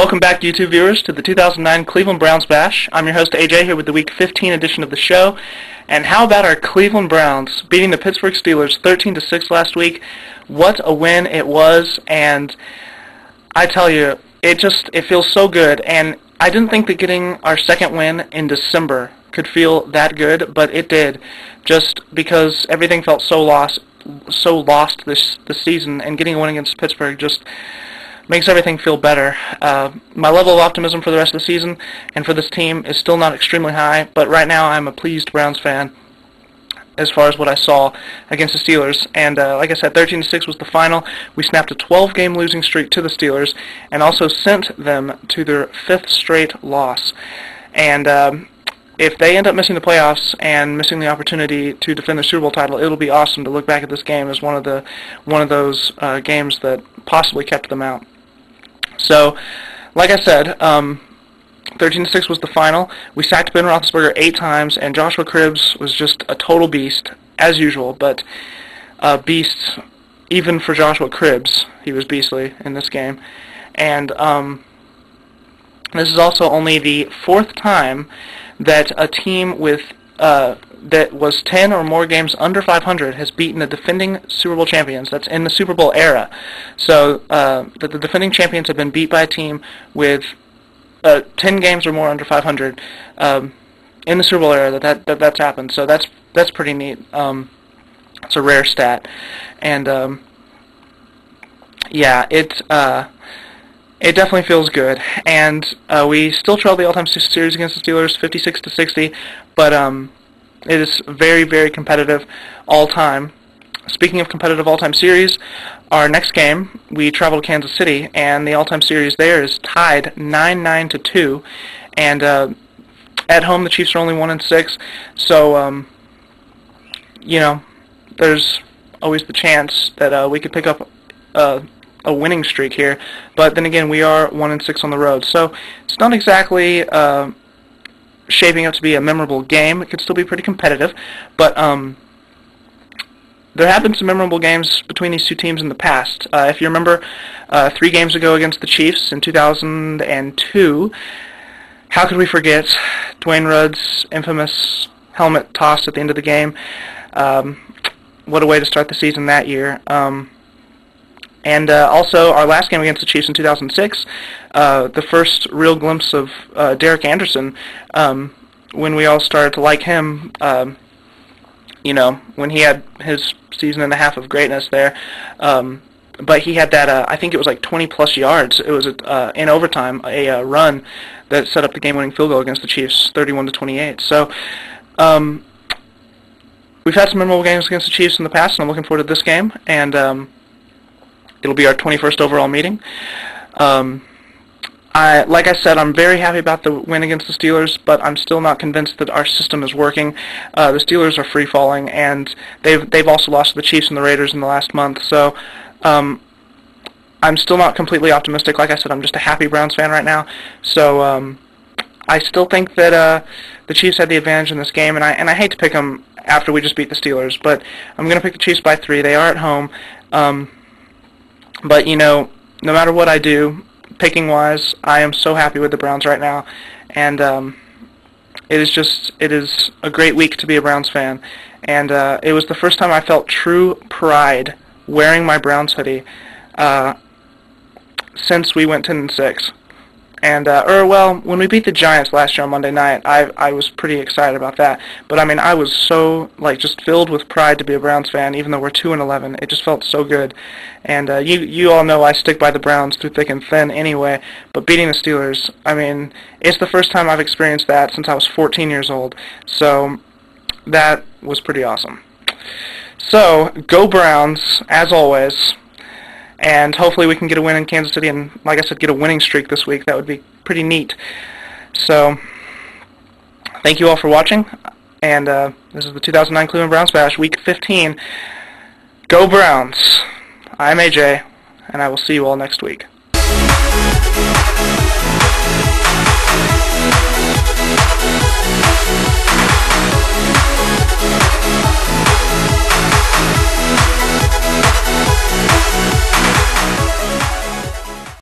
Welcome back, YouTube viewers, to the 2009 Cleveland Browns Bash. I'm your host, AJ, here with the Week 15 edition of the show. And how about our Cleveland Browns beating the Pittsburgh Steelers 13-6 last week? What a win it was, and I tell you, it feels so good. And I didn't think that getting our second win in December could feel that good, but it did, just because everything felt so lost this season, and getting a win against Pittsburgh just makes everything feel better. My level of optimism for the rest of the season and for this team is still not extremely high, but right now I'm a pleased Browns fan as far as what I saw against the Steelers. And like I said, 13-6 was the final. We snapped a 12-game losing streak to the Steelers and also sent them to their 5th straight loss. And if they end up missing the playoffs and missing the opportunity to defend the Super Bowl title, it'll be awesome to look back at this game as one of those games that possibly kept them out. So, like I said, 13-6 was the final. We sacked Ben Roethlisberger 8 times, and Joshua Cribbs was just a total beast, as usual, but a beast even for Joshua Cribbs. He was beastly in this game. And this is also only the 4th time that a team with that was 10 or more games under 500 has beaten the defending Super Bowl champions. That's in the Super Bowl era. So that the defending champions have been beat by a team with 10 games or more under 500 in the Super Bowl era. That's happened. So that's pretty neat. It's a rare stat, and yeah, it definitely feels good. And we still trailed the all-time series against the Steelers, 56-60, but it is very, very competitive all-time. Speaking of competitive all-time series, our next game, we travel to Kansas City, and the all-time series there is tied 9-9-2. And at home, the Chiefs are only 1-6. So, you know, there's always the chance that we could pick up a winning streak here. But then again, we are 1-6 on the road. So it's not exactly shaping up to be a memorable game. It could still be pretty competitive, but there have been some memorable games between these two teams in the past. If you remember, 3 games ago against the Chiefs in 2002, how could we forget Dwayne Rudd's infamous helmet toss at the end of the game? What a way to start the season that year. And also, our last game against the Chiefs in 2006, the first real glimpse of Derek Anderson, when we all started to like him, you know, when he had his season and a half of greatness there. But he had that, I think it was like 20-plus yards. It was in overtime, a run that set up the game-winning field goal against the Chiefs, 31-28. So, we've had some memorable games against the Chiefs in the past, and I'm looking forward to this game. And it'll be our 21st overall meeting. Like I said, I'm very happy about the win against the Steelers, but I'm still not convinced that our system is working. The Steelers are free-falling, and they've also lost to the Chiefs and the Raiders in the last month. So I'm still not completely optimistic. Like I said, I'm just a happy Browns fan right now. So I still think that the Chiefs had the advantage in this game, and I hate to pick them after we just beat the Steelers, but I'm going to pick the Chiefs by 3. They are at home. But, you know, no matter what I do, picking-wise, I am so happy with the Browns right now. And it is a great week to be a Browns fan. And it was the first time I felt true pride wearing my Browns hoodie since we went 10-6. And, well, when we beat the Giants last year on Monday night, I was pretty excited about that. But, I mean, I was so, like, just filled with pride to be a Browns fan, even though we're 2-11. It just felt so good. And you all know I stick by the Browns through thick and thin anyway. But beating the Steelers, I mean, it's the first time I've experienced that since I was 14 years old. So that was pretty awesome. So, go Browns, as always. And hopefully we can get a win in Kansas City and, like I said, get a winning streak this week. That would be pretty neat. So, thank you all for watching. And this is the 2009 Cleveland Browns Bash, Week 15. Go Browns! I'm AJ, and I will see you all next week.